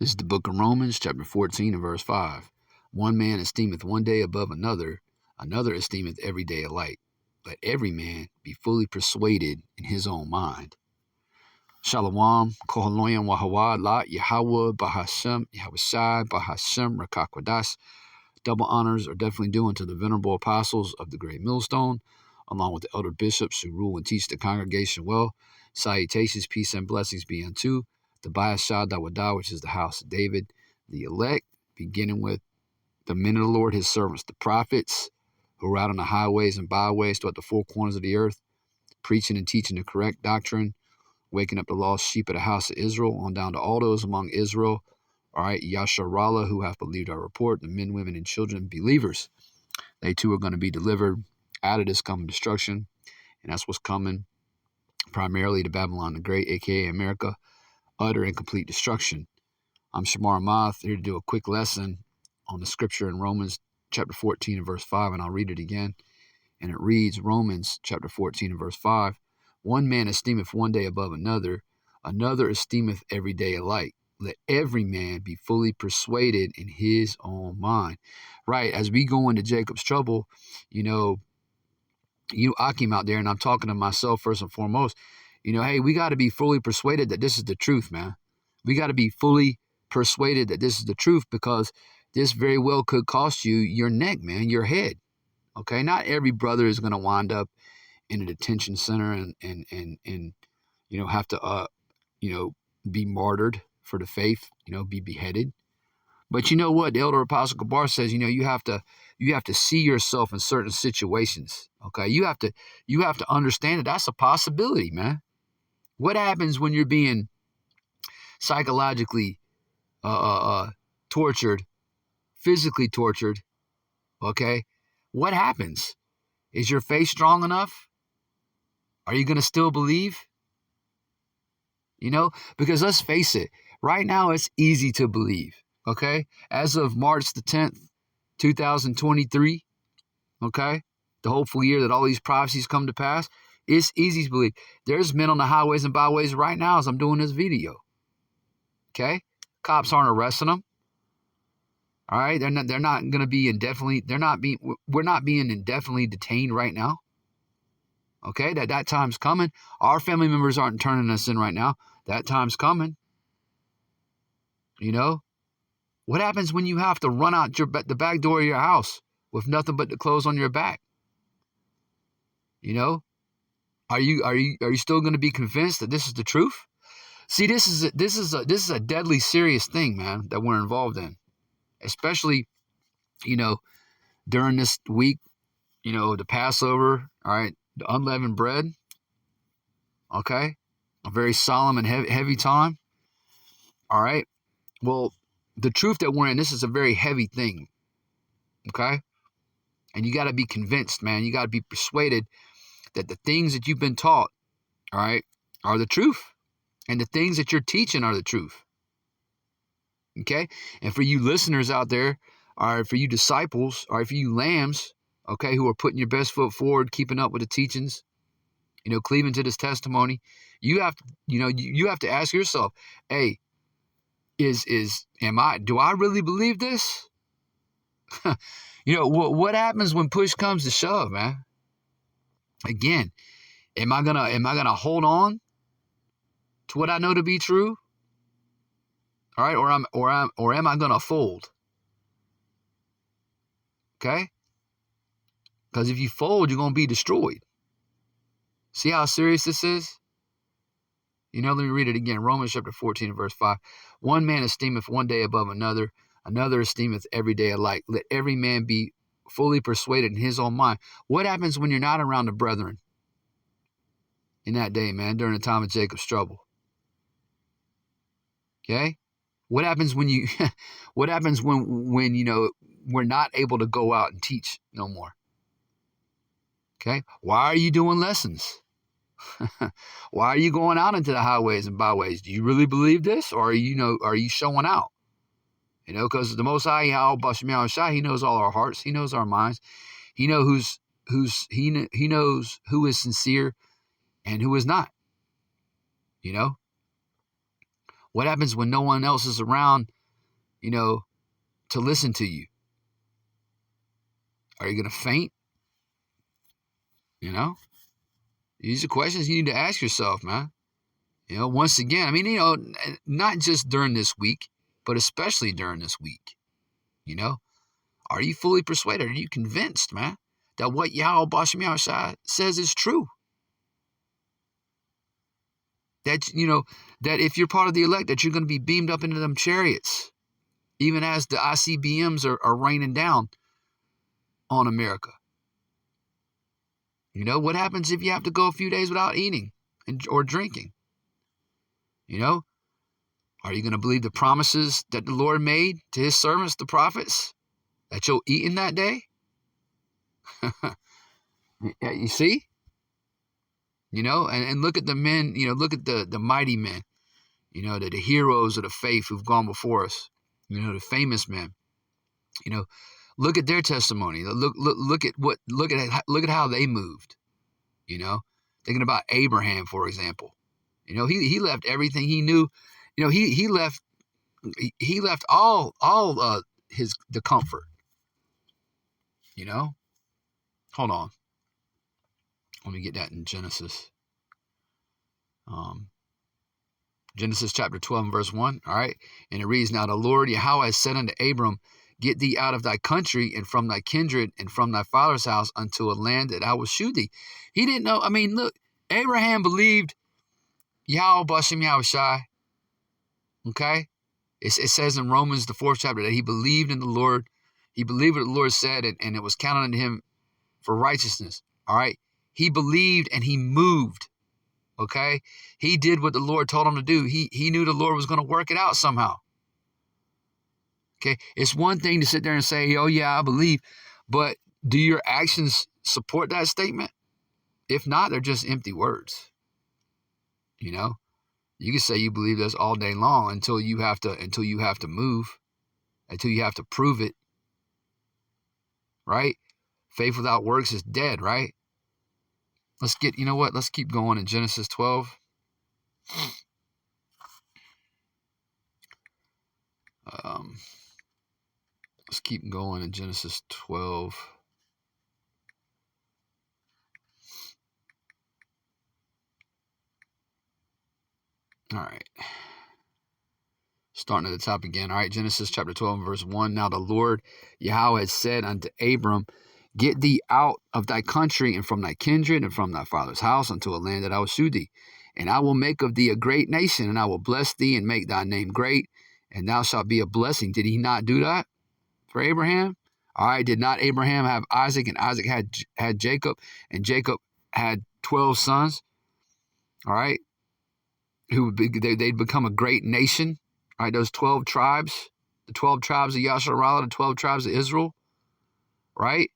This is the book of Romans, chapter 14 and verse 5. One man esteemeth one day above another, another esteemeth every day alike. Let every man be fully persuaded in his own mind. Shalom, kohaloyam wahawad la Yahweh bahashem, Yahushai bahashem rakakwadash. Double honors are definitely due unto the venerable apostles of the great millstone, along with the elder bishops who rule and teach the congregation well. Salutations, peace, and blessings be unto the Bayashah Dawadah, which is the house of David, the elect, beginning with the men of the Lord, his servants, the prophets, who are out on the highways and byways throughout the four corners of the earth, preaching and teaching the correct doctrine, waking up the lost sheep of the house of Israel, on down to all those among Israel, all right, Yasharallah, who have believed our report, the men, women, and children, believers. They too are going to be delivered out of this coming destruction, and that's what's coming, primarily to Babylon the Great, a.k.a. America, utter and complete destruction. I'm Shamar Ahmath, here to do a quick lesson on the scripture in Romans chapter 14 and verse 5, and I'll read it again. And it reads, Romans chapter 14 and verse 5, one man esteemeth one day above another, another esteemeth every day alike. Let every man be fully persuaded in his own mind. Right, as we go into Jacob's trouble, Akim out there, and I'm talking to myself first and foremost, hey, we got to be fully persuaded that this is the truth, man. We got to be fully persuaded that this is the truth, because this very well could cost you your neck, man, your head. Okay, not every brother is going to wind up in a detention center and have to be martyred for the faith, be beheaded. But you know what? The elder Apostle Gabar says, you have to see yourself in certain situations. Okay, you have to understand that that's a possibility, man. What happens when you're being psychologically tortured, physically tortured? Okay, what happens? Is your faith strong enough? Are you going to still believe? Because let's face it, right now it's easy to believe. Okay, as of March the 10th, 2023, okay, the hopeful year that all these prophecies come to pass, it's easy to believe. There's men on the highways and byways right now as I'm doing this video. Okay, cops aren't arresting them. All right, they're not going to be indefinitely. We're not being indefinitely detained right now. Okay, that time's coming. Our family members aren't turning us in right now. That time's coming. What happens when you have to run out the back door of your house with nothing but the clothes on your back? Are you still going to be convinced that this is the truth? See, this is a deadly serious thing, man, that we're involved in, especially during this week, the Passover, all right, the unleavened bread, okay, a very solemn and heavy time, all right. Well, the truth that we're in, this is a very heavy thing, okay? And you got to be convinced, man. You got to be persuaded that the things that you've been taught, all right, are the truth. And the things that you're teaching are the truth, okay? And for you listeners out there, all right, for you disciples, all right, for you lambs, okay, who are putting your best foot forward, keeping up with the teachings, cleaving to this testimony, you have to ask yourself, hey, do I really believe this? What happens when push comes to shove, man? Again, am I gonna hold on to what I know to be true? All right, or am I gonna fold? Okay? Because if you fold, you're gonna be destroyed. See how serious this is? Let me read it again. Romans chapter 14 and verse 5. One man esteemeth one day above another, another esteemeth every day alike. Let every man be fully persuaded in his own mind. What happens when you're not around the brethren in that day, man, during the time of Jacob's trouble? Okay? What happens when we're not able to go out and teach no more? Okay? Why are you doing lessons? Why are you going out into the highways and byways? Do you really believe this, or are you showing out? Because the Most High, He knows all our hearts. He knows our minds. He knows He knows who is sincere and who is not. What happens when no one else is around, to listen to you? Are you going to faint? These are questions you need to ask yourself, man. Once again, I mean, not just during this week, but especially during this week. Are you fully persuaded? Are you convinced, man, that what Yahweh Bashem Yahushua says is true? That, that if you're part of the elect, that you're going to be beamed up into them chariots, even as the ICBMs are raining down on America. What happens if you have to go a few days without eating or drinking? Are you going to believe the promises that the Lord made to his servants, the prophets, that you'll eat in that day? You see? And look at the men, look at the mighty men, the heroes of the faith who've gone before us, the famous men. Look at their testimony. Look at how they moved. Thinking about Abraham, for example. He left everything he knew. He left all the comfort. Hold on. Let me get that in Genesis. Genesis chapter 12 and verse 1. All right. And it reads, Now the Lord Yahweh has said unto Abram, Get thee out of thy country and from thy kindred and from thy father's house unto a land that I will shew thee. He didn't know. I mean, look, Abraham believed Yahweh Bashem Yahushai. Okay. It says in Romans, the 4th chapter, that he believed in the Lord. He believed what the Lord said, and it was counted unto him for righteousness. All right. He believed and he moved. Okay. He did what the Lord told him to do. He knew the Lord was going to work it out somehow. Okay. It's one thing to sit there and say, oh yeah, I believe, but do your actions support that statement? If not, they're just empty words. You can say you believe this all day long until you have to move, until you have to prove it. Right? Faith without works is dead, right? Let's keep going in Genesis 12. Let's keep going in Genesis 12. All right. Starting at the top again. All right. Genesis chapter 12 and verse 1. Now the Lord Yahweh had said unto Abram, Get thee out of thy country and from thy kindred and from thy father's house unto a land that I will shew thee. And I will make of thee a great nation, and I will bless thee and make thy name great, and thou shalt be a blessing. Did he not do that for Abraham? All right. Did not Abraham have Isaac, and Isaac had Jacob, and Jacob had 12 sons? All right. They'd become a great nation. All right. Those 12 tribes, the 12 tribes of Yasharallah, the 12 tribes of Israel. Right.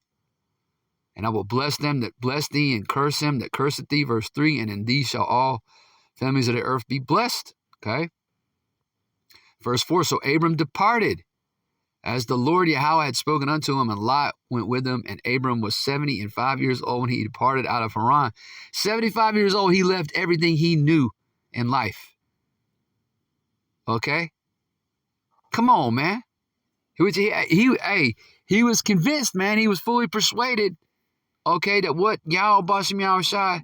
And I will bless them that bless thee, and curse him that curseth thee. Verse 3, and in thee shall all families of the earth be blessed. Okay. Verse 4, so Abram departed, as the Lord Yahweh had spoken unto him, and Lot went with him, and Abram was 75 years old when he departed out of Haran. 75 years old, he left everything he knew in life. Okay? Come on, man. He was convinced, man. He was fully persuaded, okay, that what Yahweh Bashem Yahushai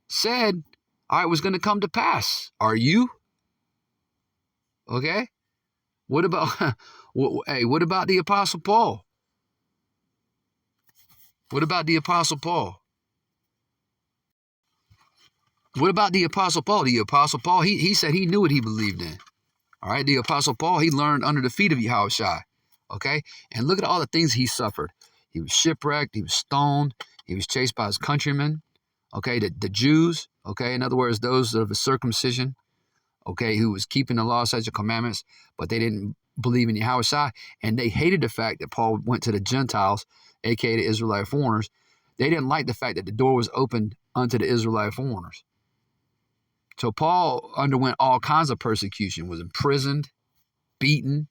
said, all right, was going to come to pass. Are you? Okay? What about what about the Apostle Paul? What about the Apostle Paul? What about the Apostle Paul? The Apostle Paul, he said he knew what he believed in. All right, the Apostle Paul, he learned under the feet of Yahushua. Okay? And look at all the things he suffered. He was shipwrecked, he was stoned, he was chased by his countrymen. Okay, the Jews, okay, in other words, those of the circumcision, okay, who was keeping the law, statutes, and commandments, but they didn't believe in Yahushua, and they hated the fact that Paul went to the Gentiles, aka the Israelite foreigners. They didn't like the fact that the door was opened unto the Israelite foreigners. So Paul underwent all kinds of persecution, was imprisoned, beaten.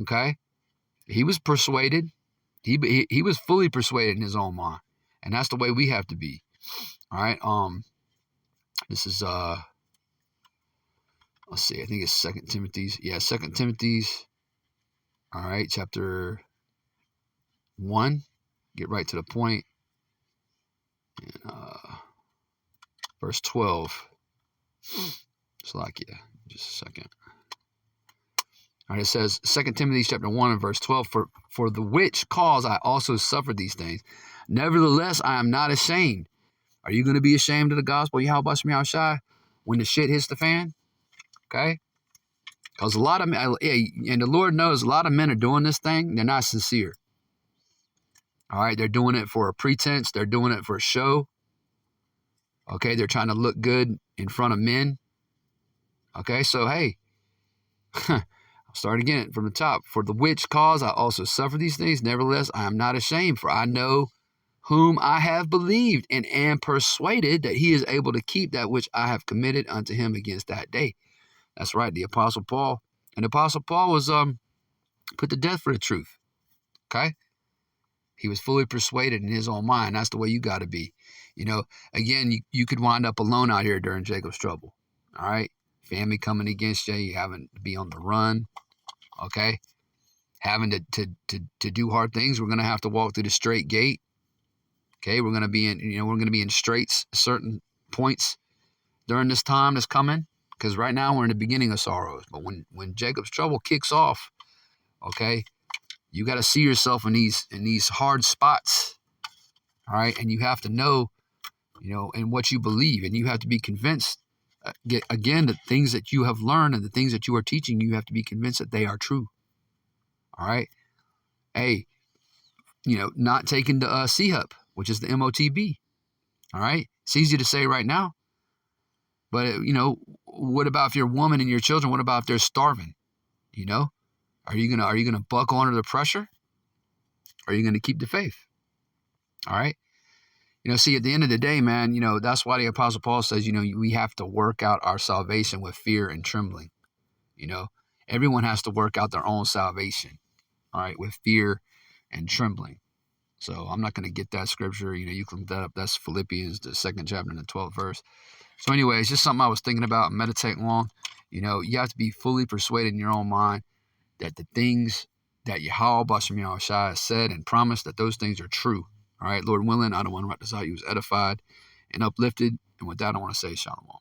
Okay, he was persuaded. He was fully persuaded in his own mind, and that's the way we have to be. All right. This is let's see, I think it's 2 Timothy's. Yeah, 2 Timothy's. All right, chapter 1. Get right to the point. And, verse 12. Slovakia. Just a second. All right, it says 2 Timothy chapter 1 and verse 12, for the which cause I also suffered these things. Nevertheless, I am not ashamed. Are you going to be ashamed of the gospel, Yahweh Shem Yahushai, when the shit hits the fan? Okay? Because a lot of men, and the Lord knows a lot of men are doing this thing. They're not sincere. All right? They're doing it for a pretense. They're doing it for a show. Okay? They're trying to look good in front of men. Okay? So, hey, I'll start again from the top. For the which cause I also suffer these things. Nevertheless, I am not ashamed, for I know whom I have believed, and am persuaded that he is able to keep that which I have committed unto him against that day. That's right, the Apostle Paul. And the Apostle Paul was put to death for the truth. Okay? He was fully persuaded in his own mind. That's the way you got to be. You know, again, you could wind up alone out here during Jacob's trouble. All right? Family coming against you. You having to be on the run. Okay? Having to do hard things. We're going to have to walk through the straight gate. Okay? We're going to be in straits certain points during this time that's coming. Because right now we're in the beginning of sorrows. But when Jacob's trouble kicks off, okay, you got to see yourself in these hard spots, all right? And you have to know, in what you believe. And you have to be convinced, again, the things that you have learned and the things that you are teaching, you have to be convinced that they are true, all right? Hey, not taking the CHUP, which is the MOTB, all right? It's easy to say right now. But, what about if you're a woman and your children? What about if they're starving? Are you gonna buckle under the pressure? Or are you gonna keep the faith? All right. See, at the end of the day, man, that's why the Apostle Paul says, we have to work out our salvation with fear and trembling. Everyone has to work out their own salvation, all right, with fear and trembling. So I'm not going to get that scripture. You can look that up. That's Philippians, the 2nd chapter and the 12th verse. So anyway, it's just something I was thinking about and meditating on. You have to be fully persuaded in your own mind that the things that Yahweh Bashem Yahushua has said and promised, that those things are true. All right, Lord willing, I don't want to write this out. You was edified and uplifted. And with that, I want to say shalom.